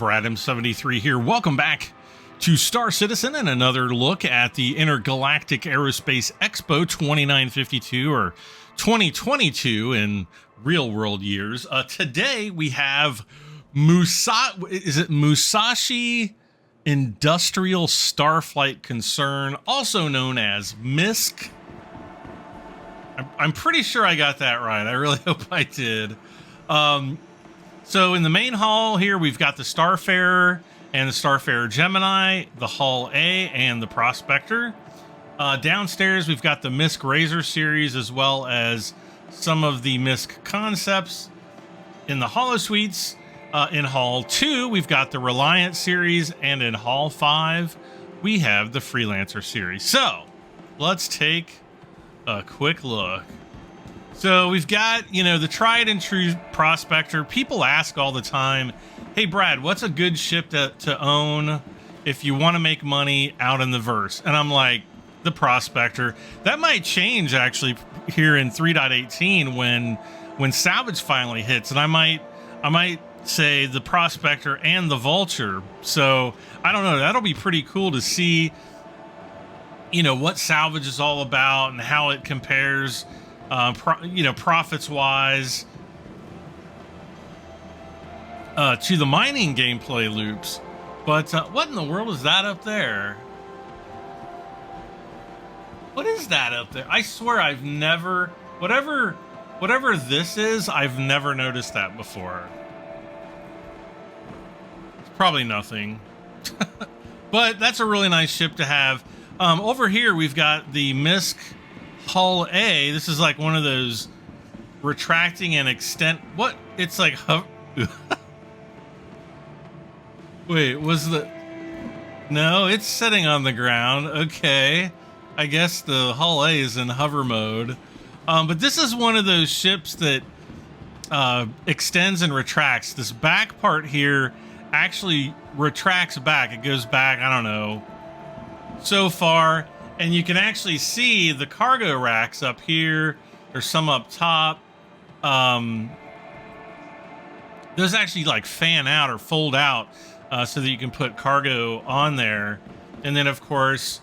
Brad M73 here. Welcome back to Star Citizen and another look at the Intergalactic Aerospace Expo 2952 or 2022 in real world years. Today we have Musashi Industrial Starflight Concern, also known as MISC. I'm pretty sure I got that right. I really hope I did. So in the main hall here, we've got the Starfarer and the Starfarer Gemini, the Hull A, and the Prospector. Downstairs, we've got the MISC Razor series, as well as some of the MISC concepts. In the holosuites, in Hall 2, we've got the Reliance series, and in Hall 5, we have the Freelancer series. So, let's take a quick look. So we've got, you know, the tried and true Prospector. People ask all the time, hey Brad, what's a good ship to own if you want to make money out in the verse? And I'm like, the Prospector. That might change actually here in 3.18 when Salvage finally hits, and I might say the Prospector and the Vulture. So I don't know, that'll be pretty cool to see, you know, what Salvage is all about and how it compares, profits wise, to the mining gameplay loops. But what in the world is that up there? What is that up there? I swear I've never, whatever this is, I've never noticed that before. It's probably nothing. But that's a really nice ship to have. Over here, we've got the MISC Hull A. This is like one of those retracting and extent. What? It's like. Wait, was the. No, it's sitting on the ground. Okay. I guess the Hull A is in hover mode. But this is one of those ships that extends and retracts. This back part here actually retracts back. It goes back, I don't know, so far, and you can actually see the cargo racks up here. There's some up top. Those actually like fan out or fold out so that you can put cargo on there. And then of course,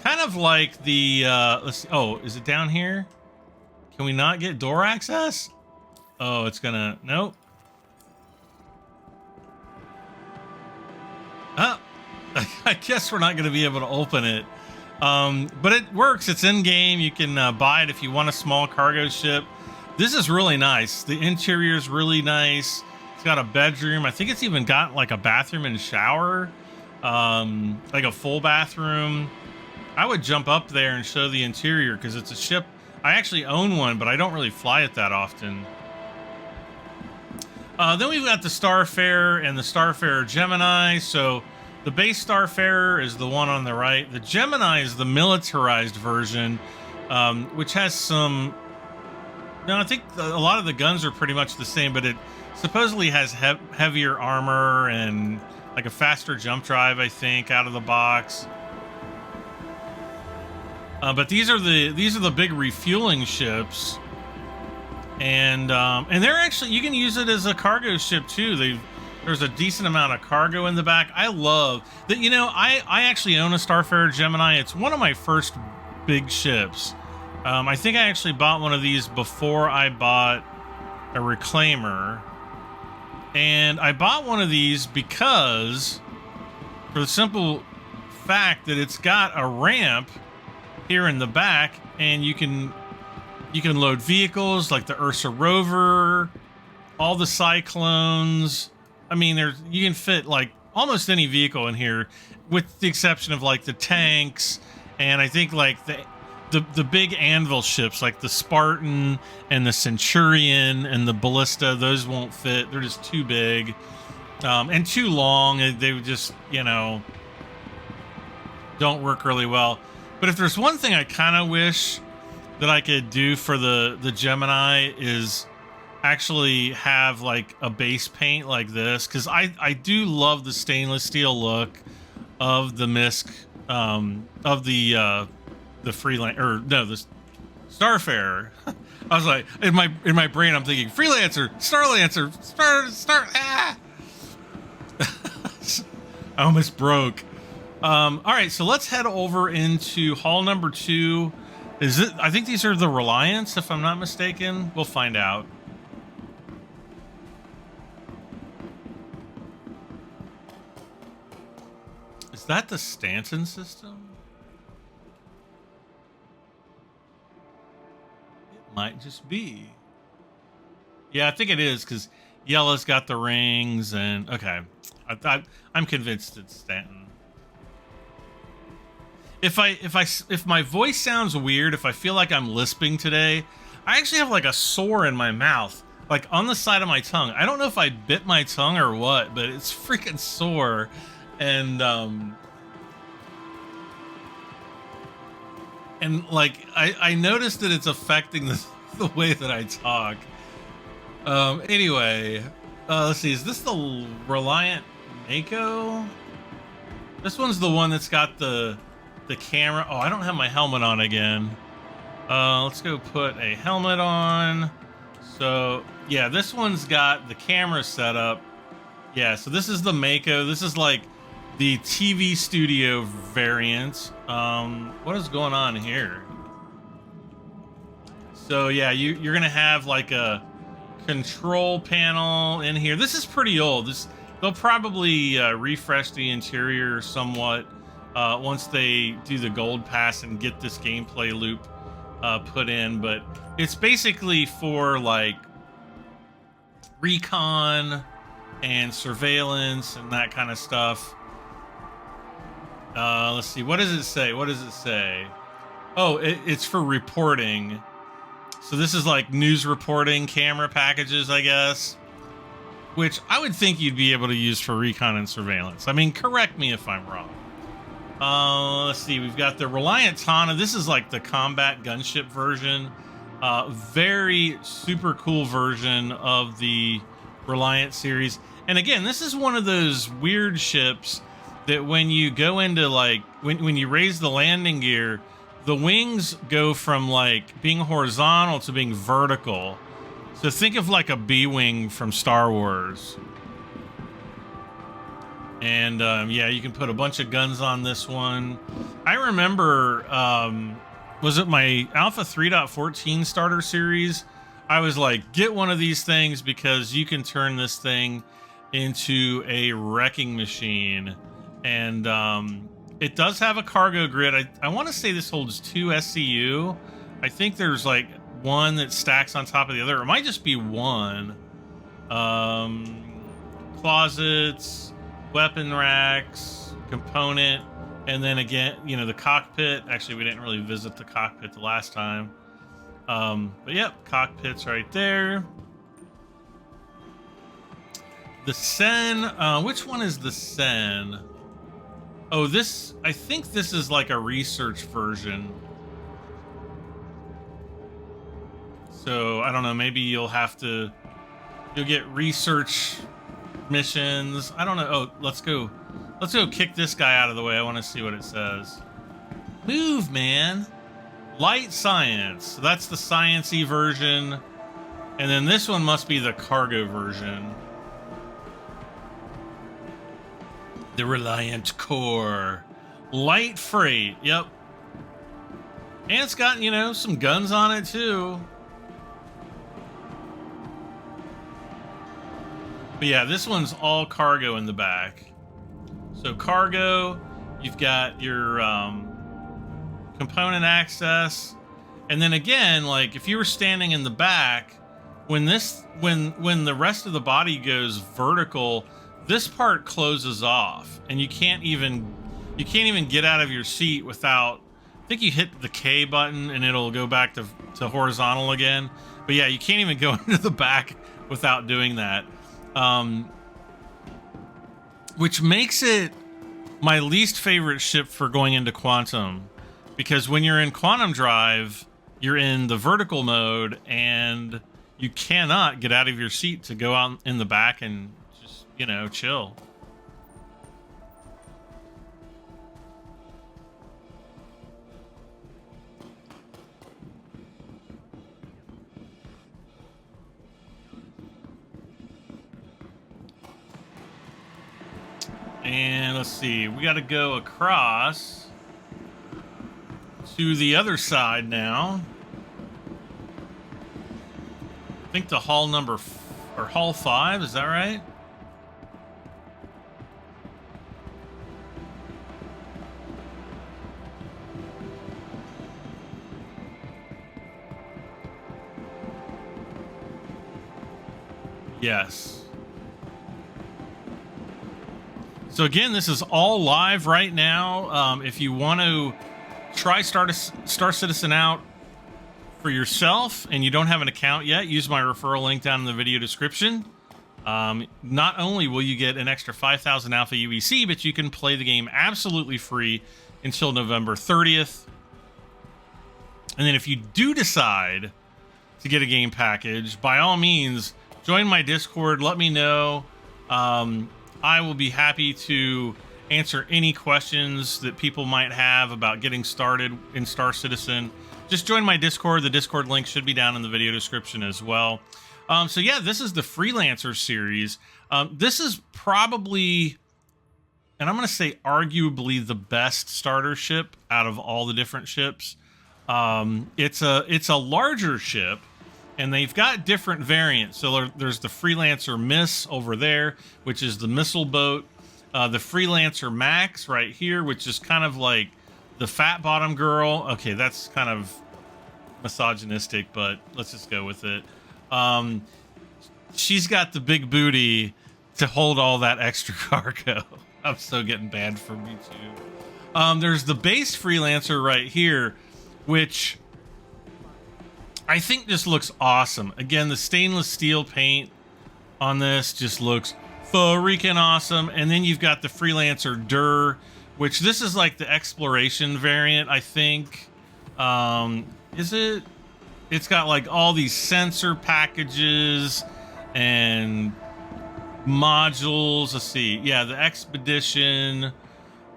kind of like the let's see, oh, is it down here? Can we not get door access? Oh, it's gonna, nope. I guess we're not going to be able to open it. But it works. It's in game. You can buy it if you want a small cargo ship. This is really nice. The interior is really nice. It's got a bedroom. I think it's even got like a bathroom and shower, like a full bathroom. I would jump up there and show the interior because it's a ship. I actually own one, but I don't really fly it that often. Then we've got the Starfarer and the Starfarer Gemini. So the base Starfarer is the one on the right. The Gemini is the militarized version, which has some... No, I think a lot of the guns are pretty much the same, but it supposedly has heavier armor and like a faster jump drive, I think, out of the box. But these are the big refueling ships. And they're actually, you can use it as a cargo ship too. There's a decent amount of cargo in the back. I love that. You know, I actually own a Starfarer Gemini. It's one of my first big ships. I think I actually bought one of these before I bought a Reclaimer. And I bought one of these because, for the simple fact that it's got a ramp here in the back, and you can load vehicles like the Ursa Rover, all the Cyclones. I mean, you can fit like almost any vehicle in here, with the exception of like the tanks, and I think like the big anvil ships like the Spartan and the Centurion and the Ballista. Those won't fit. They're just too big and too long. They would just, you know, don't work really well. But if there's one thing I kind of wish that I could do for the Gemini is actually have like a base paint like this, because I do love the stainless steel look of the MISC, of the Freelancer, or no, the Starfarer. I was like, in my brain I'm thinking Freelancer, Starlancer, Star I almost broke. All right, so let's head over into hall number 2. Is it? I think these are the Reliance, if I'm not mistaken. We'll find out. Is that the Stanton system? It might just be. Yeah, I think it is, because Yella's got the rings, and okay. I'm convinced it's Stanton. If my voice sounds weird, if I feel like I'm lisping today, I actually have like a sore in my mouth, like on the side of my tongue. I don't know if I bit my tongue or what, but it's freaking sore. And like I noticed that it's affecting the way that I talk. Anyway, let's see. Is this the Reliant Mako? This one's the one that's got the camera. Oh, I don't have my helmet on again. Let's go put a helmet on. So yeah, this one's got the camera set up. Yeah, so this is the Mako. This is like the TV studio variant. What is going on here? So yeah, you're gonna have like a control panel in here. This is pretty old. They'll probably refresh the interior somewhat once they do the gold pass and get this gameplay loop put in. But it's basically for like recon and surveillance and that kind of stuff. Let's see. What does it say? What does it say? Oh, it's for reporting. So this is like news reporting camera packages, I guess, which I would think you'd be able to use for recon and surveillance. I mean, correct me if I'm wrong. Let's see. We've got the Reliant Tana. This is like the combat gunship version. Very super cool version of the Reliant series. And again, this is one of those weird ships that when you go into like, when you raise the landing gear, the wings go from like being horizontal to being vertical. So think of like a B-wing from Star Wars. And yeah, you can put a bunch of guns on this one. I remember, was it my Alpha 3.14 starter series? I was like, get one of these things because you can turn this thing into a wrecking machine. And it does have a cargo grid. I want to say this holds 2 SCU. I think there's like one that stacks on top of the other. It might just be one. Closets, weapon racks, component, and then again, you know, the cockpit. Actually, we didn't really visit the cockpit the last time. But yep, cockpit's right there. The Sen, which one is the Sen? Oh, this, I think this is like a research version. So, I don't know, maybe you'll get research missions. I don't know. Oh, let's go kick this guy out of the way. I want to see what it says. Move, man. Light science. So that's the science-y version. And then this one must be the cargo version. The Reliant Core. Light freight. Yep. And it's got, you know, some guns on it too. But yeah, this one's all cargo in the back. So cargo, you've got your component access. And then again, like if you were standing in the back, when the rest of the body goes vertical, this part closes off and you can't even get out of your seat without, I think you hit the K button and it'll go back to horizontal again. But yeah, you can't even go into the back without doing that. Which makes it my least favorite ship for going into Quantum, because when you're in Quantum Drive, you're in the vertical mode and you cannot get out of your seat to go out in the back and just, you know, chill. And let's see, we got to go across to the other side now. I think the hall number, or hall 5, is that right? Yes. So again, this is all live right now. If you want to try Star Citizen out for yourself and you don't have an account yet, use my referral link down in the video description. Not only will you get an extra 5,000 Alpha UEC, but you can play the game absolutely free until November 30th. And then if you do decide to get a game package, by all means, join my Discord. Let me know. I will be happy to answer any questions that people might have about getting started in Star Citizen. Just join my Discord. The Discord link should be down in the video description as well. So yeah, this is the Freelancer series. This is probably, and I'm going to say arguably, the best starter ship out of all the different ships. It's a larger ship, and they've got different variants. So there's the Freelancer MISC over there, which is the missile boat. The Freelancer Max right here, which is kind of like the fat bottom girl. Okay, that's kind of misogynistic, but let's just go with it. She's got the big booty to hold all that extra cargo. I'm so getting banned from YouTube. There's the base Freelancer right here, which I think just looks awesome. Again, the stainless steel paint on this just looks freaking awesome. And then you've got the Freelancer Dur, which this is like the exploration variant, I think. Is it? It's got like all these sensor packages and modules. Let's see. Yeah, the Expedition.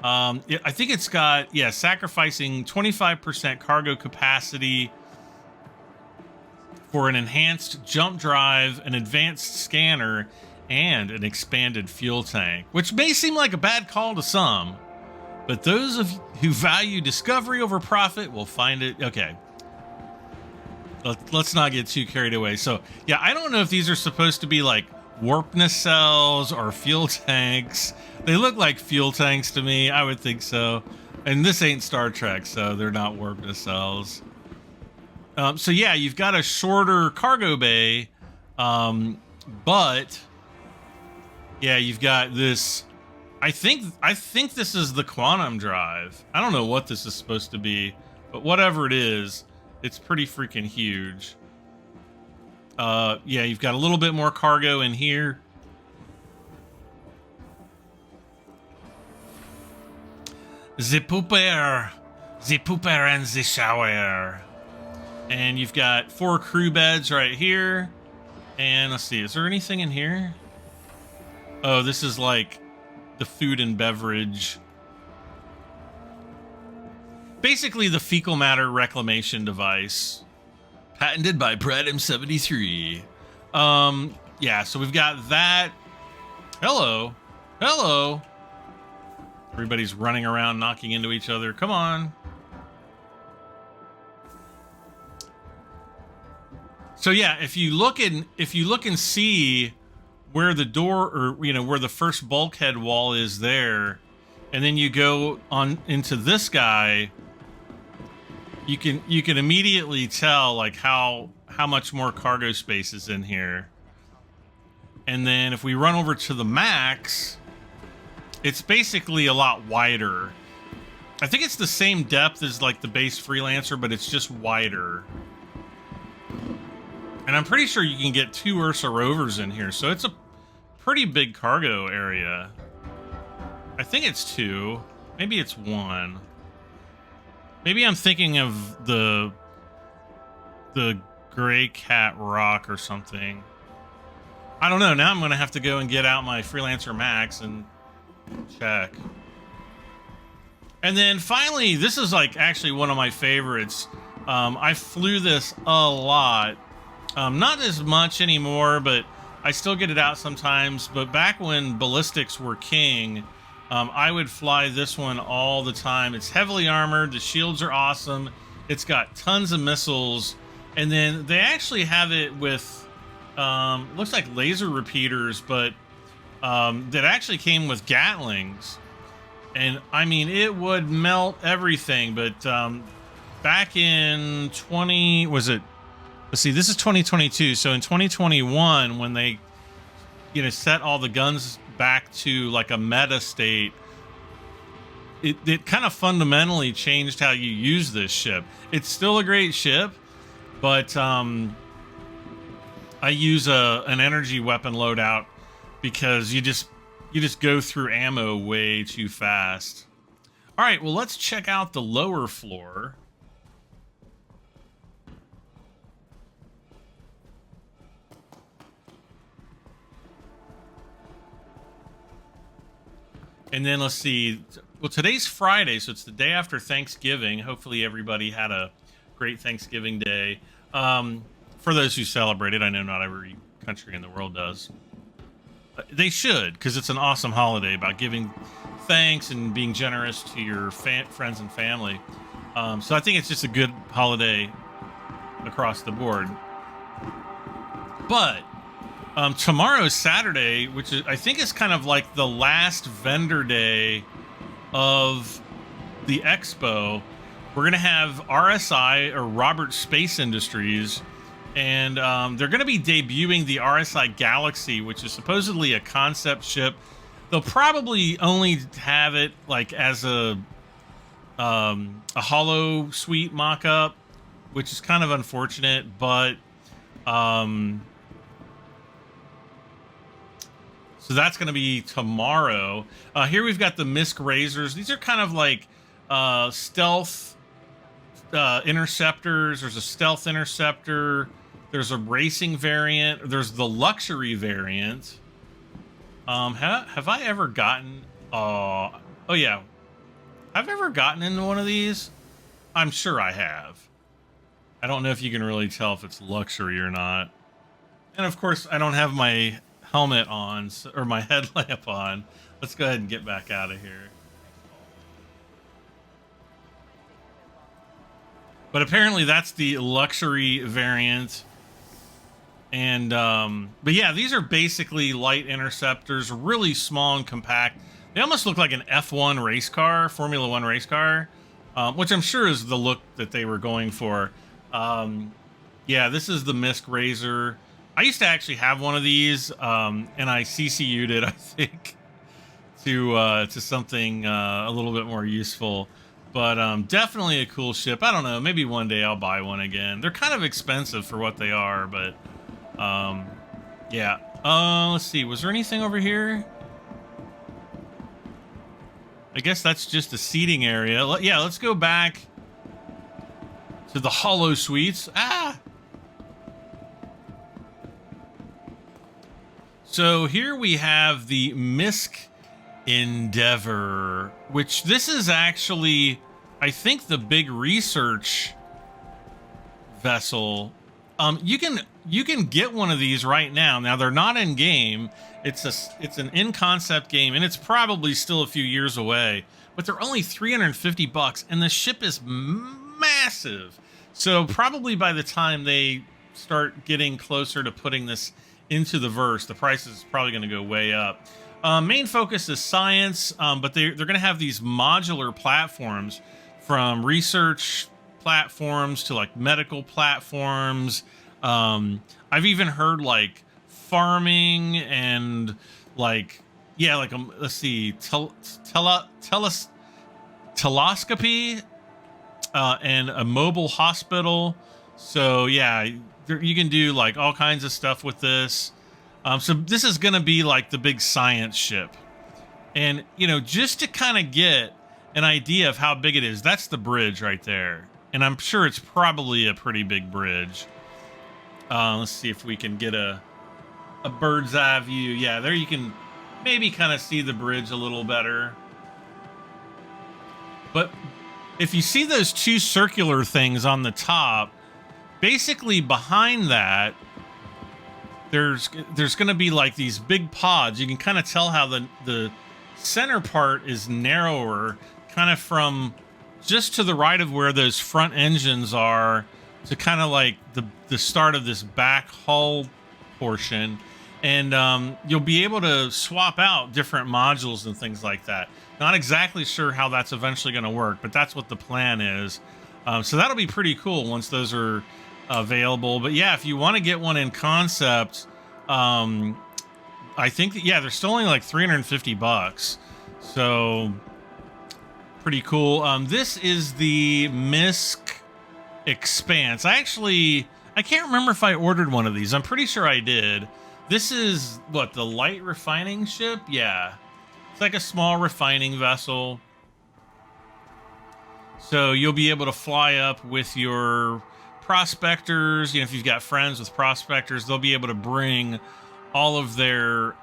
I think it's got, yeah, sacrificing 25% cargo capacity for an enhanced jump drive, an advanced scanner, and an expanded fuel tank, which may seem like a bad call to some, but those of who value discovery over profit will find it. Okay, let's not get too carried away. So yeah, I don't know if these are supposed to be like warp nacelles or fuel tanks. They look like fuel tanks to me. I would think so. And this ain't Star Trek, so they're not warp nacelles. So yeah, you've got a shorter cargo bay, but yeah, you've got this. I think this is the quantum drive. I don't know what this is supposed to be, but whatever it is, it's pretty freaking huge. Yeah, you've got a little bit more cargo in here. The pooper and the shower. And you've got 4 crew beds right here. And let's see, is there anything in here? Oh, this is like the food and beverage. Basically the fecal matter reclamation device. Patented by Pradim73. Yeah, so we've got that. Hello. Hello. Everybody's running around knocking into each other. Come on. So yeah, if you look and see where the door, or you know, where the first bulkhead wall is there, and then you go on into this guy, you can immediately tell like how much more cargo space is in here. And then if we run over to the Max, it's basically a lot wider. I think it's the same depth as like the base Freelancer, but it's just wider. And I'm pretty sure you can get 2 Ursa rovers in here, so it's a pretty big cargo area. I think it's 2. Maybe it's 1. Maybe I'm thinking of the Gray Cat Rock or something. I don't know. Now I'm going to have to go and get out my Freelancer Max and check. And then finally, this is like actually one of my favorites. I flew this a lot. Not as much anymore, but I still get it out sometimes. But back when ballistics were king, I would fly this one all the time. It's heavily armored. The shields are awesome. It's got tons of missiles. And then they actually have it with, looks like laser repeaters, but that actually came with Gatlings. And I mean, it would melt everything. But back in let's see, this is 2022. So in 2021, when they, set all the guns back to like a meta state, it kind of fundamentally changed how you use this ship. It's still a great ship, but I use an energy weapon loadout because you just go through ammo way too fast. All right, well, let's check out the lower floor. And then let's see. Well, today's Friday, so it's the day after Thanksgiving. Hopefully everybody had a great Thanksgiving day. For those who celebrate it, I know not every country in the world does. They should, because it's an awesome holiday about giving thanks and being generous to your friends and family. So I think it's just a good holiday across the board. But tomorrow's Saturday, which I think is kind of like the last vendor day of the Expo. We're going to have RSI, or Robert Space Industries, and they're going to be debuting the RSI Galaxy, which is supposedly a concept ship. They'll probably only have it like as a Holo Suite mock-up, which is kind of unfortunate, but so that's going to be tomorrow. Here we've got the MISC Razors. These are kind of like stealth interceptors. There's a stealth interceptor. There's a racing variant. There's the luxury variant. Have I ever gotten... oh, yeah. Have I ever gotten into one of these? I'm sure I have. I don't know if you can really tell if it's luxury or not. And, of course, I don't have my helmet on, or my headlamp on. Let's go ahead and get back out of here. But apparently that's the luxury variant. And but yeah, these are basically light interceptors, really small and compact. They almost look like an F1 race car, Formula 1 race car, which I'm sure is the look that they were going for. Yeah, this is the MISC Razor. I used to actually have one of these, and I CCU'd it, I think, to something a little bit more useful. But definitely a cool ship. I don't know, maybe one day I'll buy one again. They're kind of expensive for what they are, but yeah. Let's see, was there anything over here? I guess that's just a seating area. Yeah, let's go back to the Holo Suites. So here we have the MISC Endeavor, which this is actually, I think, the big research vessel. You can get one of these right now. Now they're not in game. It's an in concept game, and it's probably still a few years away. But they're only $350, and the ship is massive. So probably by the time they start getting closer to putting this into the verse, the price is probably going to go way up. Main focus is science, but they're going to have these modular platforms, from research platforms to like medical platforms. I've even heard like farming and like, yeah, like let's see, telescopy, and a mobile hospital. So yeah, you can do like all kinds of stuff with this. So this is going to be like the big science ship. And, just to kind of get an idea of how big it is, that's the bridge right there. And I'm sure it's probably a pretty big bridge. Let's see if we can get a bird's eye view. Yeah, there you can maybe kind of see the bridge a little better. But if you see those two circular things on the top, basically behind that, there's going to be like these big pods. You can kind of tell how the center part is narrower, kind of from just to the right of where those front engines are to kind of like the start of this back hull portion. And you'll be able to swap out different modules and things like that. Not exactly sure how that's eventually going to work, but that's what the plan is. So that'll be pretty cool once those are available. But yeah, if you want to get one in concept, I think that, yeah, they're still only like $350. So pretty cool. This is the MISC Expanse. I can't remember if I ordered one of these. I'm pretty sure I did. This is what, the light refining ship? Yeah. It's like a small refining vessel. So you'll be able to fly up with your prospectors. You know, if you've got friends with prospectors, they'll be able to bring all of their,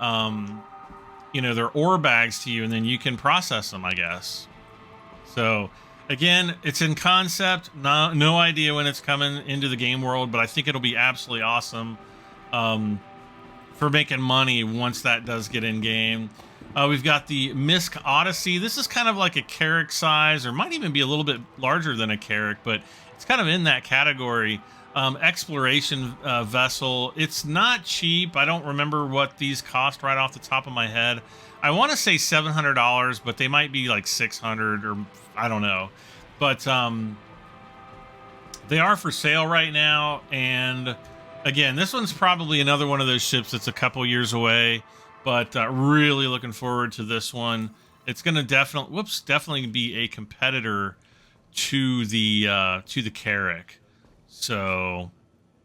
you know, their ore bags to you, and then you can process them, I guess. So again, it's in concept. No idea when it's coming into the game world, but I think it'll be absolutely awesome for making money once that does get in game. We've got the MISC Odyssey. This is kind of like a Carrack size, or might even be a little bit larger than a Carrack, but it's kind of in that category. Exploration vessel. It's not cheap. I don't remember what these cost right off the top of my head. I want to say $700, but they might be like $600, or I don't know. But they are for sale right now. And again, this one's probably another one of those ships that's a couple years away, but really looking forward to this one. It's going to definitely be a competitor to the Carrack. So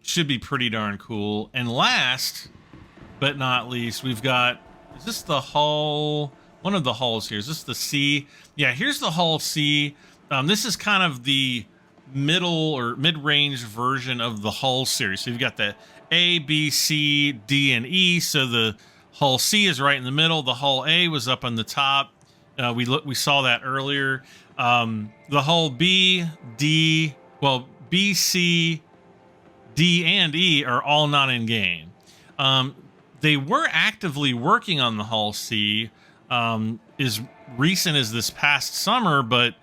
should be pretty darn cool. And last but not least, we've got, is this the hull? One of the hulls here. Is this the C? Yeah, here's the hull C. This is kind of the middle or mid-range version of the hull series. So you've got the A, B, C, D, and E. So the hull C is right in the middle. The hull A was up on the top. We saw that earlier. The hull B, D, well, B, C, D, and E are all not in game. They were actively working on the hull C as recent as this past summer, but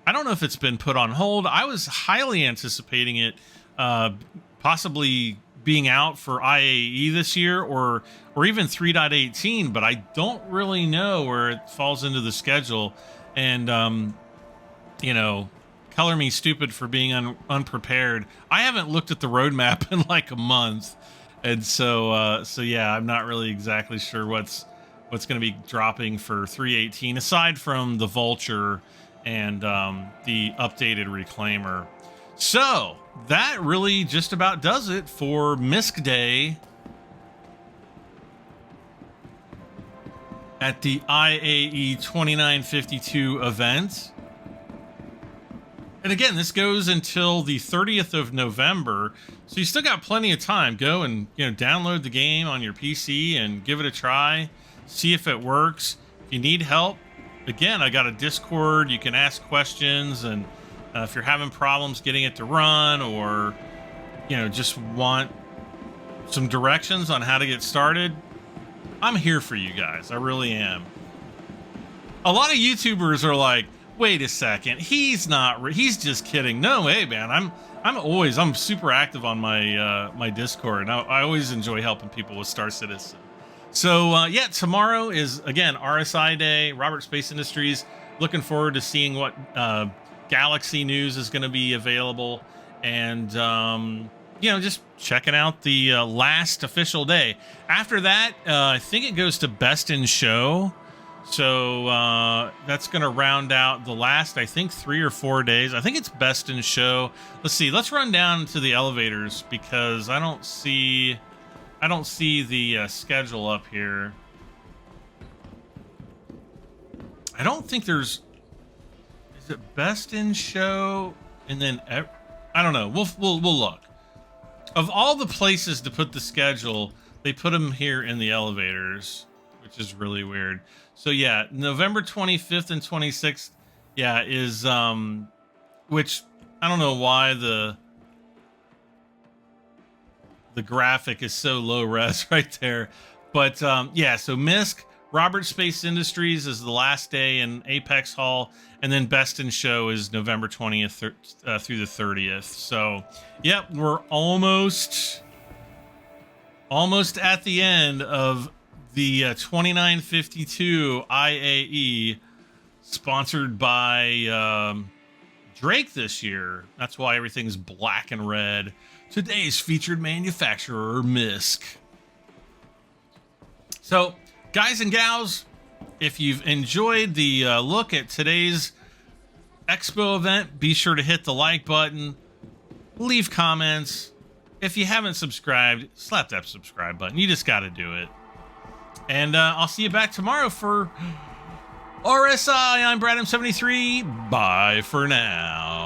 I don't know if it's been put on hold. I was highly anticipating it possibly being out for IAE this year, or even 3.18, but I don't really know where it falls into the schedule. And you know, color me stupid for being unprepared. I haven't looked at the roadmap in like a month, and so yeah, I'm not really exactly sure what's going to be dropping for 3.18 aside from the Vulture and the updated Reclaimer. So that really just about does it for MISC Day at the IAE 2952 event. And again, this goes until the 30th of November, so you still got plenty of time. Go and, you know, download the game on your PC and give it a try, see if it works. If you need help, again, I got a Discord. You can ask questions, and if you're having problems getting it to run, or, you know, just want some directions on how to get started, I'm here for you guys. I really am. A lot of YouTubers are like, wait a second, he's just kidding. No way, man. I'm super active on my my Discord. I always enjoy helping people with Star Citizen. So yeah, tomorrow is again RSI Day, Robert Space Industries. Looking forward to seeing what Galaxy news is going to be available, and you know, just checking out the last official day. After that, I think it goes to Best in Show. So that's going to round out the last, I think, 3 or 4 days. I think it's Best in Show. Let's see. Let's run down to the elevators because I don't see the schedule up here. I don't think there's. Is it Best in Show and then I don't know. We'll look. Of all the places to put the schedule, they put them here in the elevators, which is really weird. So yeah, November 25th and 26th, yeah, is which I don't know why the graphic is so low res right there, but yeah, so MISC Robert Space Industries is the last day in Apex Hall, and then Best in Show is November 20th through the 30th. So, yep, we're almost at the end of the 2952 IAE, sponsored by Drake this year. That's why everything's black and red. Today's featured manufacturer, MISC. So, guys and gals, if you've enjoyed the look at today's Expo event, be sure to hit the like button, leave comments. If you haven't subscribed, slap that subscribe button. You just got to do it. And I'll see you back tomorrow for RSI. I'm Brad M73. Bye for now.